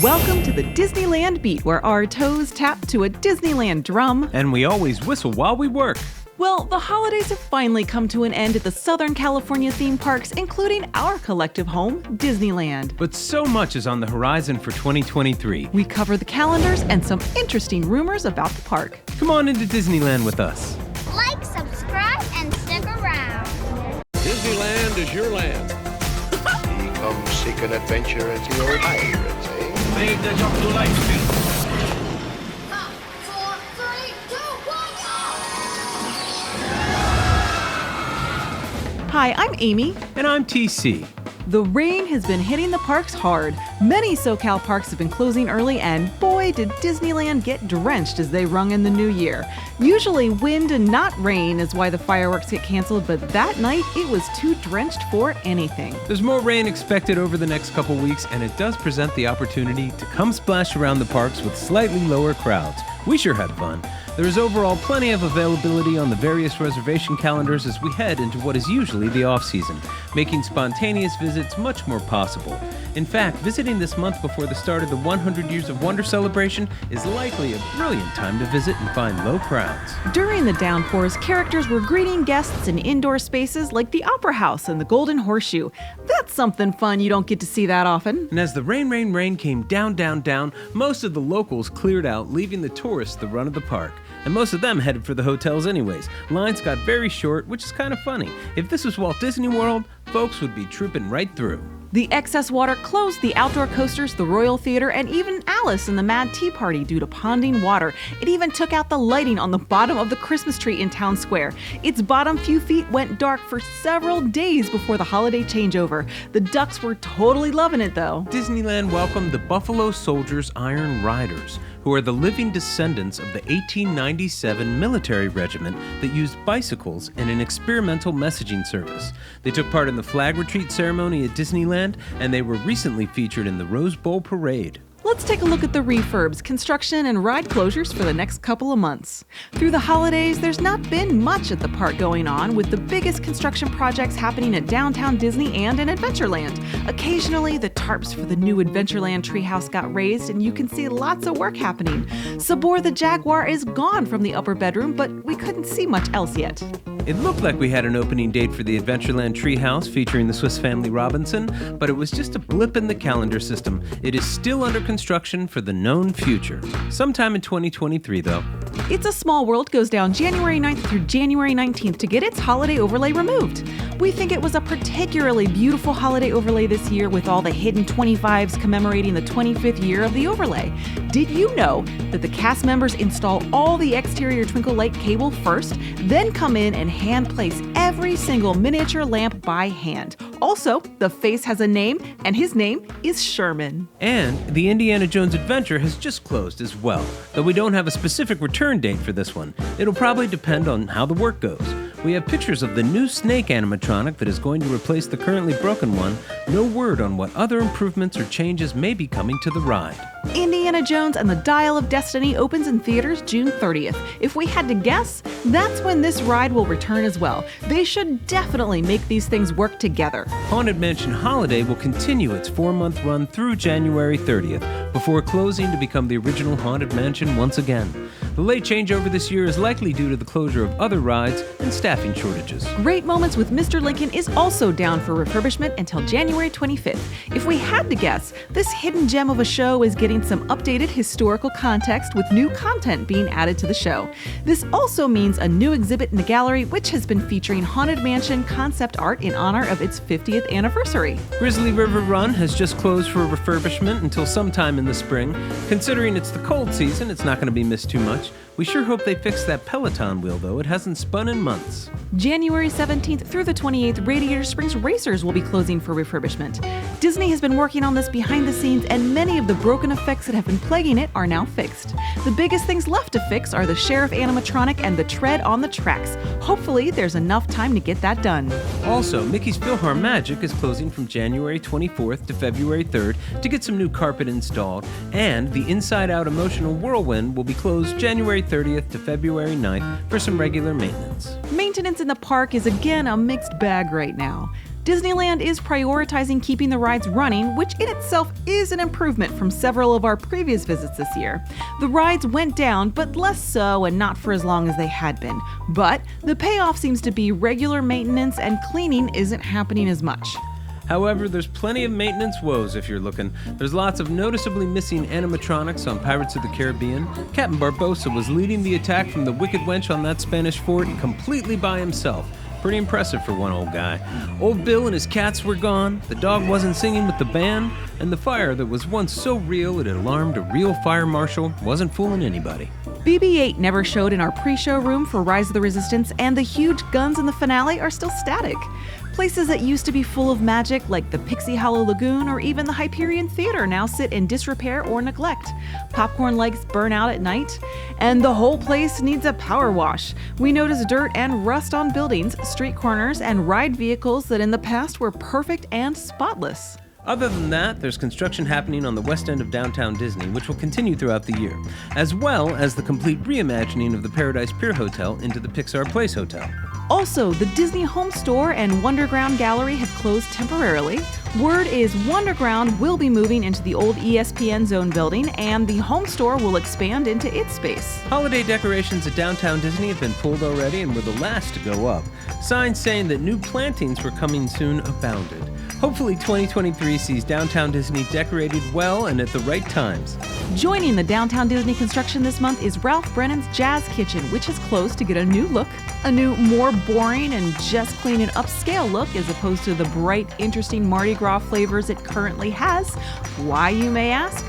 Welcome to the Disneyland Beat, where our toes tap to a Disneyland drum. And we always whistle while we work. Well, the holidays have finally come to an end at the Southern California theme parks, including our collective home, Disneyland. But so much is on the horizon for 2023. We cover the calendars and some interesting rumors about the park. Come on into Disneyland with us. Like, subscribe, and stick around. Disneyland is your land. He comes seeking adventure as the old pirates, eh? Make the jump to light speed. 5, 4, 3, 2, 1, Hi, I'm Amy. And I'm TC. The rain has been hitting the parks hard. Many SoCal parks have been closing early, and boy, did Disneyland get drenched as they rung in the new year. Usually wind and not rain is why the fireworks get canceled, but that night it was too drenched for anything. There's more rain expected over the next couple weeks, and it does present the opportunity to come splash around the parks with slightly lower crowds. We sure had fun. There is overall plenty of availability on the various reservation calendars as we head into what is usually the off-season, making spontaneous visits much more possible. In fact, visiting this month before the start of the 100 Years of Wonder celebration is likely a brilliant time to visit and find low crowds. During the downpours, characters were greeting guests in indoor spaces like the Opera House and the Golden Horseshoe. That's something fun you don't get to see that often. And as the rain came down, most of the locals cleared out, leaving the tourists the run of the park. And most of them headed for the hotels anyways. Lines got very short, which is kind of funny. If this was Walt Disney World, folks would be trooping right through. The excess water closed the outdoor coasters, the Royal Theater, and even Alice and the Mad Tea Party due to ponding water. It even took out the lighting on the bottom of the Christmas tree in Town Square. Its bottom few feet went dark for several days before the holiday changeover. The ducks were totally loving it though. Disneyland welcomed the Buffalo Soldiers Iron Riders, who are the living descendants of the 1897 military regiment that used bicycles in an experimental messaging service. They took part in the flag retreat ceremony at Disneyland, and they were recently featured in the Rose Bowl Parade. Let's take a look at the refurbs, construction, and ride closures for the next couple of months. Through the holidays, there's not been much at the park going on, with the biggest construction projects happening at Downtown Disney and in Adventureland. Occasionally, the tarps for the new Adventureland treehouse got raised, and you can see lots of work happening. Sabor the Jaguar is gone from the upper bedroom, but we couldn't see much else yet. It looked like we had an opening date for the Adventureland treehouse featuring the Swiss Family Robinson, but it was just a blip in the calendar system. It is still under construction for the known future. Sometime in 2023, though. It's a Small World goes down January 9th through January 19th to get its holiday overlay removed. We think it was a particularly beautiful holiday overlay this year, with all the hidden 25s commemorating the 25th year of the overlay. Did you know that the cast members install all the exterior twinkle light cable first, then come in and hand place every single miniature lamp by hand? Also, the face has a name, and his name is Sherman. And the Indiana Jones Adventure has just closed as well, though we don't have a specific return date for this one. It'll probably depend on how the work goes. We have pictures of the new snake animatronic that is going to replace the currently broken one. No word on what other improvements or changes may be coming to the ride. Indiana Jones and the Dial of Destiny opens in theaters June 30th. If we had to guess, that's when this ride will return as well. They should definitely make these things work together. Haunted Mansion Holiday will continue its 4-month run through January 30th, before closing to become the original Haunted Mansion once again. The late changeover this year is likely due to the closure of other rides and staffing shortages. Great Moments with Mr. Lincoln is also down for refurbishment until January 25th. If we had to guess, this hidden gem of a show is getting some updated historical context with new content being added to the show. This also means a new exhibit in the gallery, which has been featuring Haunted Mansion concept art in honor of its 50th anniversary. Grizzly River Run has just closed for refurbishment until sometime in the spring. Considering it's the cold season, it's not going to be missed too much. We sure hope they fix that Peloton wheel, though. It hasn't spun in months. January 17th through the 28th, Radiator Springs Racers will be closing for refurbishment. Disney has been working on this behind the scenes, and many of the broken effects that have been plaguing it are now fixed. The biggest things left to fix are the Sheriff animatronic and the tread on the tracks. Hopefully, there's enough time to get that done. Also, Mickey's PhilHar Magic is closing from January 24th to February 3rd to get some new carpet installed, and the Inside Out Emotional Whirlwind will be closed January 30th to February 9th for some regular maintenance. Maintenance in the park is again a mixed bag right now. Disneyland is prioritizing keeping the rides running, which in itself is an improvement from several of our previous visits this year. The rides went down, but less so and not for as long as they had been. But the payoff seems to be regular maintenance and cleaning isn't happening as much. However, there's plenty of maintenance woes if you're looking. There's lots of noticeably missing animatronics on Pirates of the Caribbean. Captain Barbossa was leading the attack from the Wicked Wench on that Spanish fort completely by himself. Pretty impressive for one old guy. Old Bill and his cats were gone, the dog wasn't singing with the band, and the fire that was once so real it alarmed a real fire marshal wasn't fooling anybody. BB-8 never showed in our pre-show room for Rise of the Resistance, and the huge guns in the finale are still static. Places that used to be full of magic, like the Pixie Hollow Lagoon or even the Hyperion Theater, now sit in disrepair or neglect. Popcorn legs burn out at night, and the whole place needs a power wash. We notice dirt and rust on buildings, street corners, and ride vehicles that in the past were perfect and spotless. Other than that, there's construction happening on the west end of downtown Disney, which will continue throughout the year, as well as the complete reimagining of the Paradise Pier Hotel into the Pixar Place Hotel. Also, the Disney Home Store and Wonderground Gallery have closed temporarily. Word is Wonderground will be moving into the old ESPN Zone building, and the Home Store will expand into its space. Holiday decorations at downtown Disney have been pulled already and were the last to go up. Signs saying that new plantings were coming soon abounded. Hopefully 2023 sees downtown Disney decorated well and at the right times. Joining the downtown Disney construction this month is Ralph Brennan's Jazz Kitchen, which has closed to get a new look, a new, more boring and just clean and upscale look as opposed to the bright, interesting Mardi Gras flavors it currently has. Why, you may ask?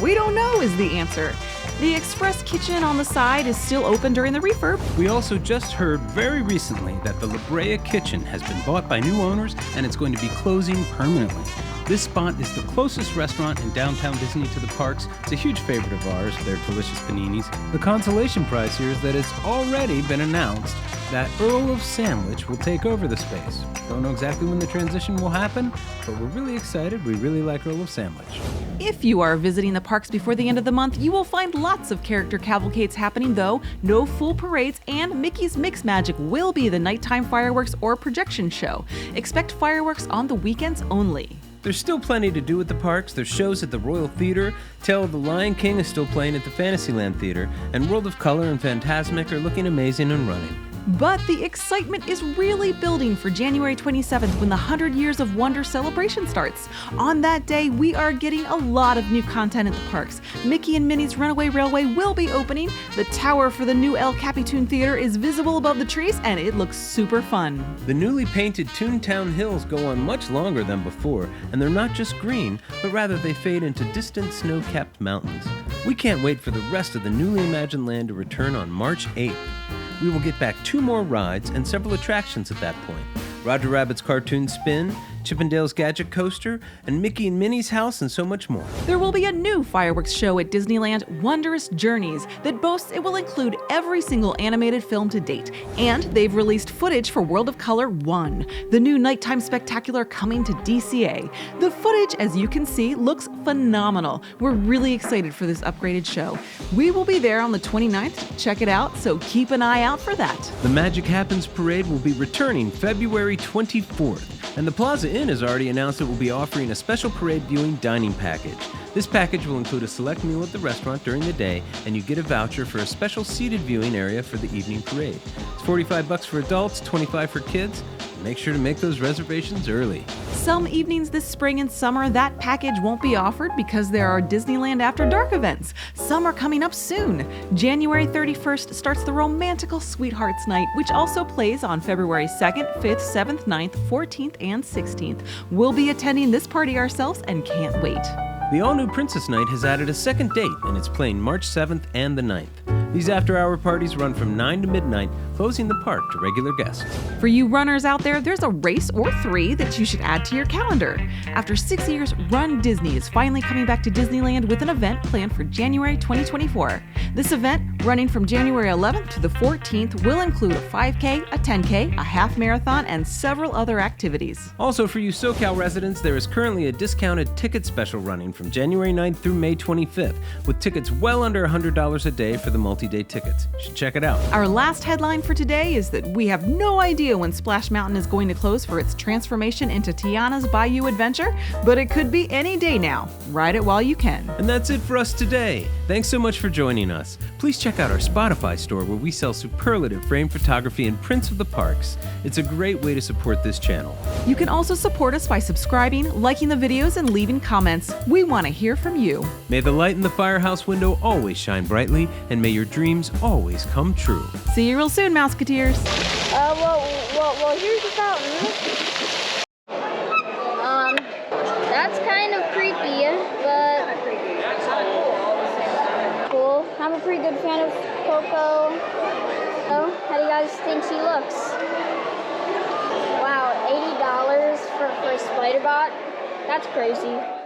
We don't know is the answer. The express kitchen on the side is still open during the refurb. We also just heard very recently that the La Brea Kitchen has been bought by new owners and it's going to be closing permanently. This spot is the closest restaurant in downtown Disney to the parks. It's a huge favorite of ours, their delicious paninis. The consolation prize here is that it's already been announced that Earl of Sandwich will take over the space. Don't know exactly when the transition will happen, but we're really excited. We really like Earl of Sandwich. If you are visiting the parks before the end of the month, you will find lots of character cavalcades happening, though no full parades, and Mickey's Mix Magic will be the nighttime fireworks or projection show. Expect fireworks on the weekends only. There's still plenty to do at the parks. There's shows at the Royal Theater, Tale of the Lion King is still playing at the Fantasyland Theater, and World of Color and Fantasmic are looking amazing and running. But the excitement is really building for January 27th when the 100 Years of Wonder celebration starts. On that day, we are getting a lot of new content at the parks. Mickey and Minnie's Runaway Railway will be opening. The tower for the new El Capitan Theater is visible above the trees, and it looks super fun. The newly painted Toontown Hills go on much longer than before, and they're not just green, but rather they fade into distant snow-capped mountains. We can't wait for the rest of the newly imagined land to return on March 8th. We will get back 2 more rides and several attractions at that point. Roger Rabbit's Cartoon Spin, Chippendale's Gadget Coaster, and Mickey and Minnie's House, and so much more. There will be a new fireworks show at Disneyland, Wondrous Journeys, that boasts it will include every single animated film to date. And they've released footage for World of Color 1, the new nighttime spectacular coming to DCA. The footage, as you can see, looks phenomenal. We're really excited for this upgraded show. We will be there on the 29th. Check it out, so keep an eye out for that. The Magic Happens Parade will be returning February 24th, and the Plaza Inn has already announced it will be offering a special parade viewing dining package. This package will include a select meal at the restaurant during the day, and you get a voucher for a special seated viewing area for the evening parade. It's $45 for adults, $25 for kids. Make sure to make those reservations early. Some evenings this spring and summer, that package won't be offered because there are Disneyland After Dark events. Some are coming up soon. January 31st starts the Romantical Sweethearts Night, which also plays on February 2nd, 5th, 7th, 9th, 14th, and 16th. We'll be attending this party ourselves and can't wait. The all-new Princess Night has added a second date, and it's playing March 7th and the 9th. These after-hour parties run from 9 to midnight, closing the park to regular guests. For you runners out there, there's a race or 3 that you should add to your calendar. After 6 years, Run Disney is finally coming back to Disneyland with an event planned for January 2024. This event, running from January 11th to the 14th, will include a 5K, a 10K, a half marathon, and several other activities. Also, for you SoCal residents, there is currently a discounted ticket special running from January 9th through May 25th, with tickets well under $100 a day for the multi-day tickets. You should check it out. Our last headline for for today is that we have no idea when Splash Mountain is going to close for its transformation into Tiana's Bayou Adventure, but it could be any day now. Ride it while you can. And that's it for us today. Thanks so much for joining us. Please check out our Spotify store where we sell superlative frame photography and prints of the parks. It's a great way to support this channel. You can also support us by subscribing, liking the videos, and leaving comments. We want to hear from you. May the light in the firehouse window always shine brightly, and may your dreams always come true. See you real soon, Mouseketeers. Well, here's the fountain. That's kind of creepy, but cool. I'm a pretty good fan of Coco. So, how do you guys think she looks? Wow, $80 for a spider bot? That's crazy.